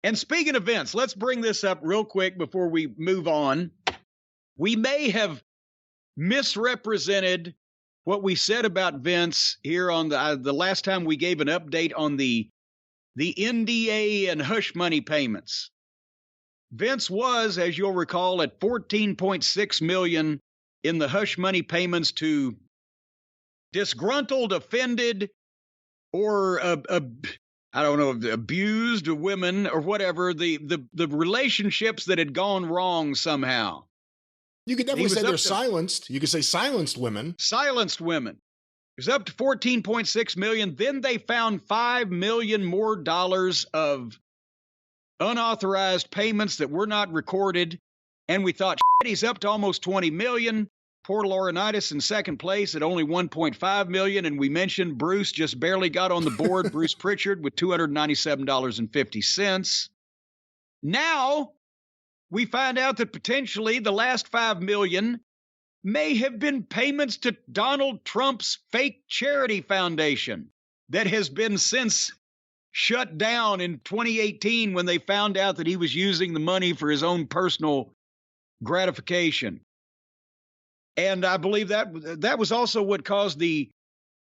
And speaking of Vince, let's bring this up real quick before we move on. We may have misrepresented what we said about Vince here on the last time we gave an update on the NDA and hush money payments. Vince was, as you'll recall, at $14.6 million in the hush money payments to disgruntled, offended, or I don't know, abused women or whatever, the relationships that had gone wrong somehow. You could definitely say they're silenced. You could say silenced women. Silenced women. It was up to $14.6 million. Then they found $5 million more of unauthorized payments that were not recorded. And we thought, he's up to almost $20 million. Poor Laurinaitis in second place at only $1.5 million. And we mentioned Bruce just barely got on the board, Bruce Pritchard, with $297.50. Now we find out that potentially the last $5 million may have been payments to Donald Trump's fake charity foundation that has been since shut down in 2018 when they found out that he was using the money for his own personal gratification. And I believe that was also what caused the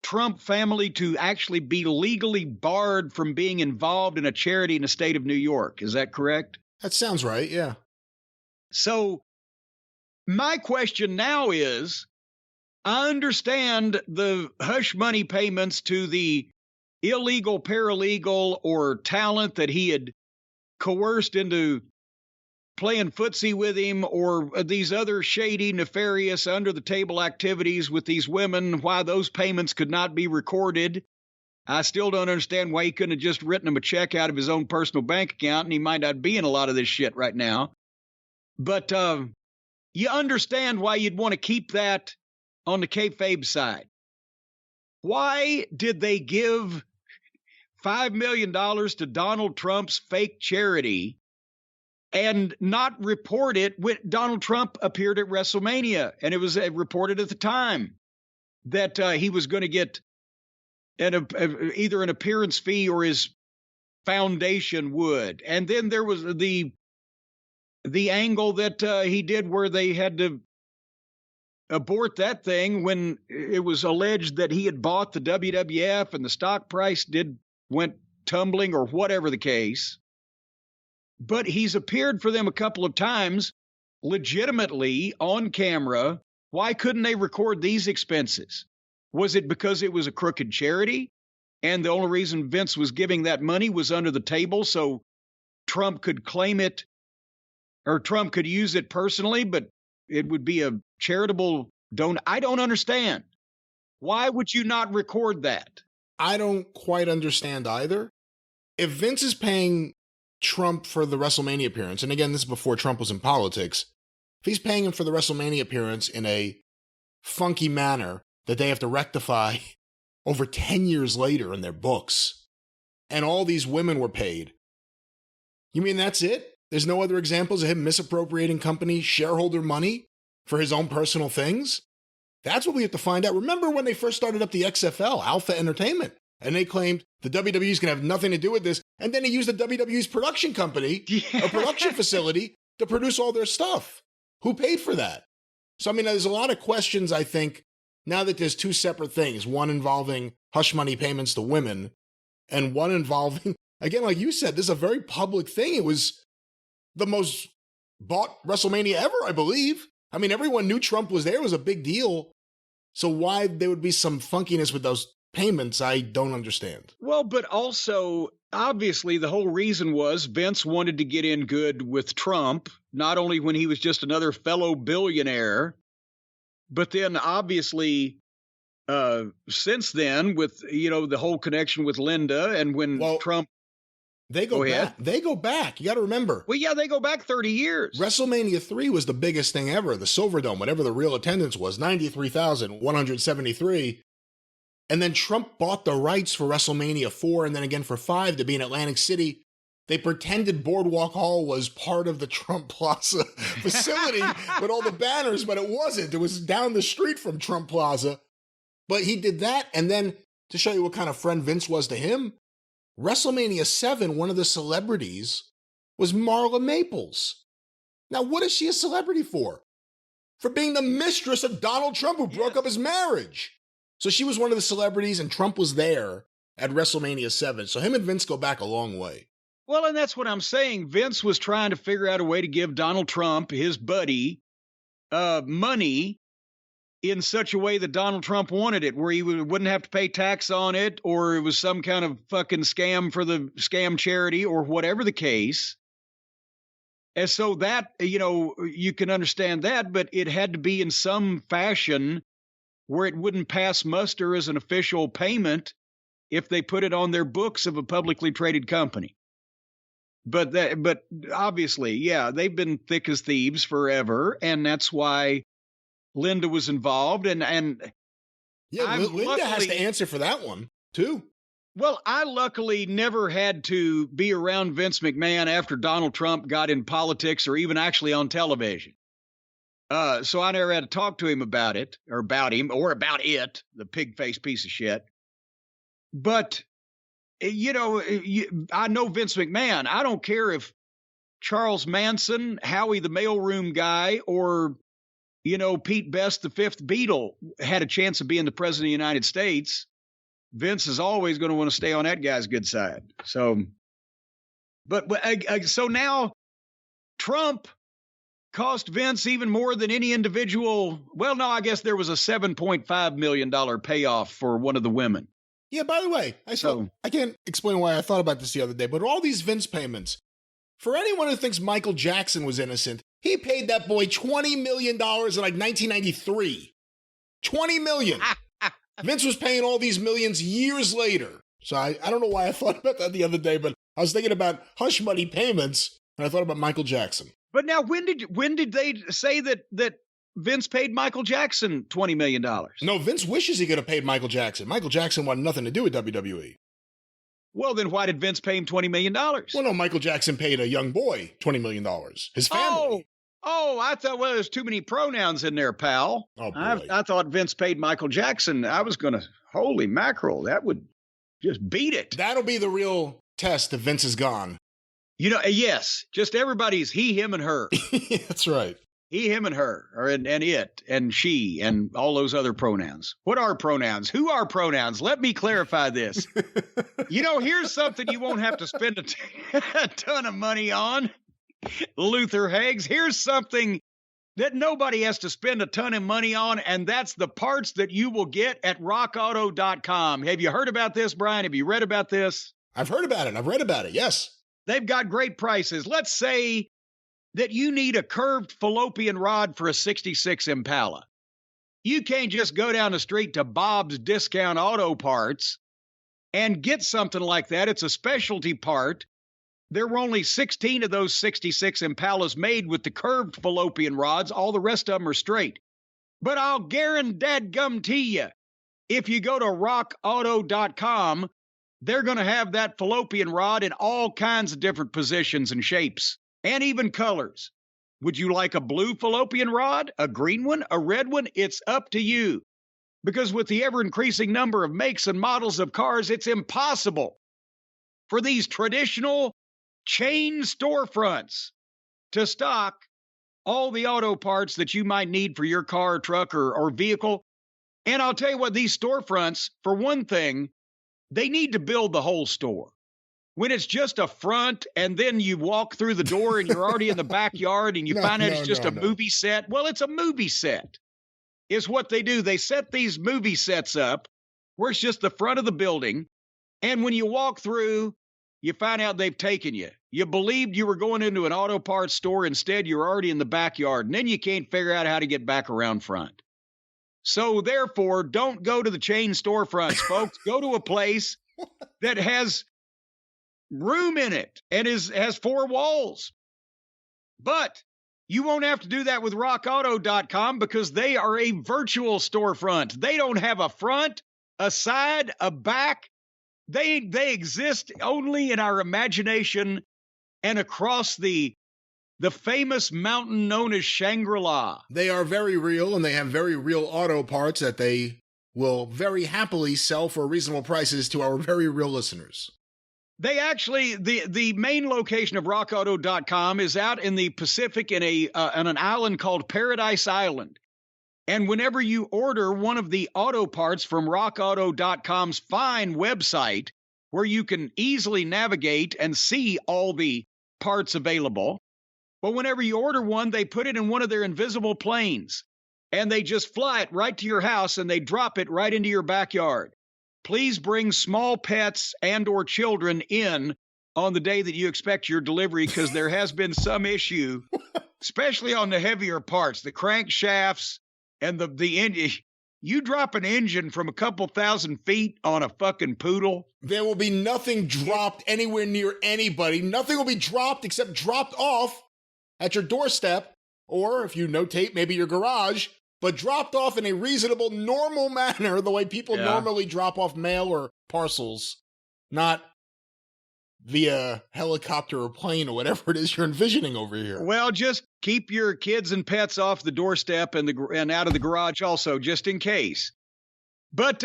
Trump family to actually be legally barred from being involved in a charity in the state of New York. Is that correct? That sounds right, yeah. So my question now is, I understand the hush money payments to the illegal paralegal or talent that he had coerced into playing footsie with him, or these other shady, nefarious, under-the-table activities with these women, why those payments could not be recorded. I still don't understand why he couldn't have just written him a check out of his own personal bank account, and he might not be in a lot of this shit right now. But you understand why you'd want to keep that on the kayfabe side. Why did they give $5 million to Donald Trump's fake charity and not report it when Donald Trump appeared at WrestleMania? And it was reported at the time that he was going to get either an appearance fee or his foundation would. And then there was the angle that he did where they had to abort that thing when it was alleged that he had bought the WWF and the stock price went tumbling or whatever the case. But he's appeared for them a couple of times legitimately on camera. Why couldn't they record these expenses? Was it because it was a crooked charity and the only reason Vince was giving that money was under the table so Trump could claim it, or Trump could use it personally, but it would be a charitable donation? I don't understand. Why would you not record that? I don't quite understand either. If Vince is paying Trump for the WrestleMania appearance, and again, this is before Trump was in politics, if he's paying him for the WrestleMania appearance in a funky manner that they have to rectify over 10 years later in their books, and all these women were paid, you mean that's it? There's no other examples of him misappropriating company shareholder money for his own personal things? That's what we have to find out. Remember when they first started up the XFL, Alpha Entertainment, and they claimed the WWE's going to have nothing to do with this, and then he used the WWE's production company, a production facility, to produce all their stuff. Who paid for that? So, I mean, there's a lot of questions, I think, now that there's two separate things, one involving hush money payments to women, and one involving, again, like you said, this is a very public thing. It was the most bought WrestleMania ever, I believe. I mean, everyone knew Trump was there. It was a big deal. So why there would be some funkiness with those payments, I don't understand. Well, but also, obviously, the whole reason was Vince wanted to get in good with Trump, not only when he was just another fellow billionaire, but then obviously since then with, the whole connection with Linda and when Trump. They go back. They go back. You got to remember. Well, yeah, they go back 30 years. WrestleMania 3 was the biggest thing ever. The Silverdome, whatever the real attendance was, 93,173. And then Trump bought the rights for WrestleMania 4 and then again for 5 to be in Atlantic City. They pretended Boardwalk Hall was part of the Trump Plaza facility with all the banners, but it wasn't. It was down the street from Trump Plaza. But he did that. And then to show you what kind of friend Vince was to him, WrestleMania 7, one of the celebrities was Marla Maples. Now, what is she a celebrity for? For being the mistress of Donald Trump, who broke up his marriage. So she was one of the celebrities, and Trump was there at WrestleMania 7. So him and Vince go back a long way. Well, and that's what I'm saying. Vince was trying to figure out a way to give Donald Trump, his buddy, money in such a way that Donald Trump wanted it, where he wouldn't have to pay tax on it, or it was some kind of fucking scam for the scam charity, or whatever the case. And so that, you can understand that, but it had to be in some fashion where it wouldn't pass muster as an official payment if they put it on their books of a publicly traded company. But obviously, yeah, they've been thick as thieves forever, and that's why Linda was involved. And yeah, Linda has to answer for that one too. Well, I luckily never had to be around Vince McMahon after Donald Trump got in politics or even actually on television. So I never had to talk to him about it or about him or about it, the pig-faced piece of shit. But, I know Vince McMahon. I don't care if Charles Manson, Howie the mailroom guy, or, Pete Best, the fifth Beatle, had a chance of being the president of the United States. Vince is always going to want to stay on that guy's good side. So, so now Trump cost Vince even more than any individual. Well, no, I guess there was a $7.5 million payoff for one of the women. Yeah, by the way, I can't explain why I thought about this the other day, but all these Vince payments, for anyone who thinks Michael Jackson was innocent, he paid that boy $20 million in like 1993. $20 million. Vince was paying all these millions years later. So I don't know why I thought about that the other day, but I was thinking about hush money payments, and I thought about Michael Jackson. But now, when did they say that Vince paid Michael Jackson $20 million? No, Vince wishes he could have paid Michael Jackson. Michael Jackson wanted nothing to do with WWE. Well, then why did Vince pay him $20 million? Well, no, Michael Jackson paid a young boy $20 million. His family. Oh, I thought, well, there's too many pronouns in there, pal. Oh, boy. I thought Vince paid Michael Jackson. I was going to, holy mackerel, that would just beat it. That'll be the real test if Vince is gone. Yes, just everybody's he, him, and her. That's right. He, him, and her, and it, and she, and all those other pronouns. What are pronouns? Who are pronouns? Let me clarify this. Here's something you won't have to spend a ton of money on, Luther Haggs. Here's something that nobody has to spend a ton of money on, and that's the parts that you will get at rockauto.com. Have you heard about this, Brian? Have you read about this? I've heard about it. I've read about it, yes. They've got great prices. Let's say that you need a curved fallopian rod for a 66 Impala. You can't just go down the street to Bob's Discount Auto Parts and get something like that. It's a specialty part. There were only 16 of those 66 Impalas made with the curved fallopian rods. All the rest of them are straight. But I'll guarantee you, if you go to rockauto.com, they're going to have that fallopian rod in all kinds of different positions and shapes, and even colors. Would you like a blue fallopian rod, a green one, a red one? It's up to you. Because with the ever-increasing number of makes and models of cars, it's impossible for these traditional chain storefronts to stock all the auto parts that you might need for your car, truck, or vehicle. And I'll tell you what, these storefronts, for one thing, they need to build the whole store. When it's just a front and then you walk through the door and you're already in the backyard and you find out it's just a movie set. Well, it's a movie set is what they do. They set these movie sets up where it's just the front of the building. And when you walk through, you find out they've taken you. You believed you were going into an auto parts store. Instead, you're already in the backyard. And then you can't figure out how to get back around front. So therefore, don't go to the chain storefronts, folks. Go to a place that has room in it and has four walls. But you won't have to do that with rockauto.com because they are a virtual storefront. They don't have a front, a side, a back. They exist only in our imagination and across the famous mountain known as Shangri-La. They are very real, and they have very real auto parts that they will very happily sell for reasonable prices to our very real listeners. They actually, the main location of rockauto.com is out in the Pacific in on an island called Paradise Island. And whenever you order one of the auto parts from rockauto.com's fine website, where you can easily navigate and see all the parts available, but whenever you order one, they put it in one of their invisible planes, and they just fly it right to your house, and they drop it right into your backyard. Please bring small pets and or children in on the day that you expect your delivery, because there has been some issue, especially on the heavier parts, the crankshafts, and the engine. You drop an engine from a couple thousand feet on a fucking poodle. There will be nothing dropped anywhere near anybody. Nothing will be dropped except dropped off at your doorstep, or if you notate, maybe your garage, but dropped off in a reasonable, normal manner, the way people normally drop off mail or parcels, not via helicopter or plane or whatever it is you're envisioning over here. Well, just keep your kids and pets off the doorstep and out of the garage also, just in case. But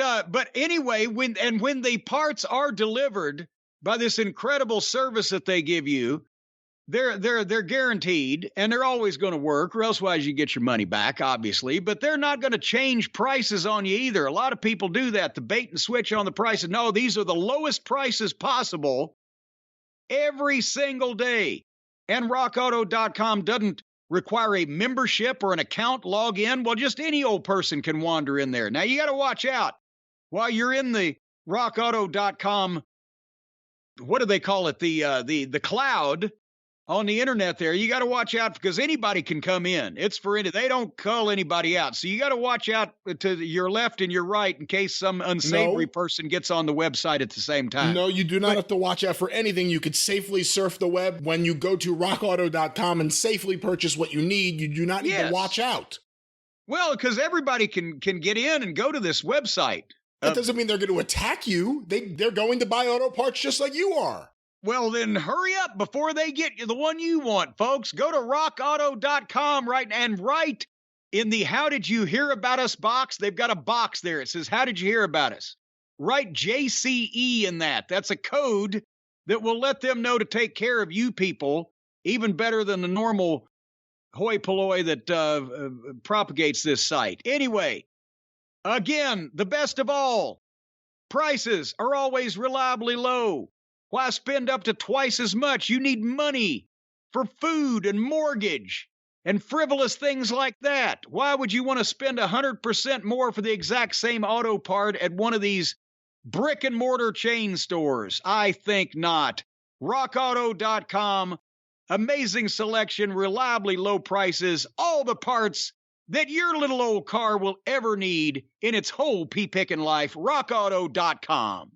anyway, when the parts are delivered by this incredible service that they give you, they're guaranteed, and they're always going to work, or elsewise you get your money back, obviously. But they're not going to change prices on you either. A lot of people do that, the bait and switch on the prices. No, these are the lowest prices possible every single day. And rockauto.com doesn't require a membership or an account log in. Well, just any old person can wander in there. Now, you got to watch out while you're in the rockauto.com, what do they call it? The cloud on the internet there. You got to watch out, because anybody can come in. It's for any, they don't call anybody out. So you got to watch out to your left and your right in case some unsavory person gets on the website at the same time. No, you do not have to watch out for anything. You could safely surf the web when you go to rockauto.com and safely purchase what you need. You do not need to watch out. Well, because everybody can get in and go to this website. That doesn't mean they're going to attack you. They're going to buy auto parts just like you are. Well, then hurry up before they get you the one you want, folks. Go to rockauto.com right in the How Did You Hear About Us box. They've got a box there. It says, How did you hear about us? Write JCE in that. That's a code that will let them know to take care of you people even better than the normal hoi polloi that propagates this site. Anyway, again, the best of all, prices are always reliably low. Why spend up to twice as much? You need money for food and mortgage and frivolous things like that. Why would you want to spend 100% more for the exact same auto part at one of these brick and mortar chain stores? I think not. RockAuto.com, amazing selection, reliably low prices, all the parts that your little old car will ever need in its whole pea-picking life. RockAuto.com.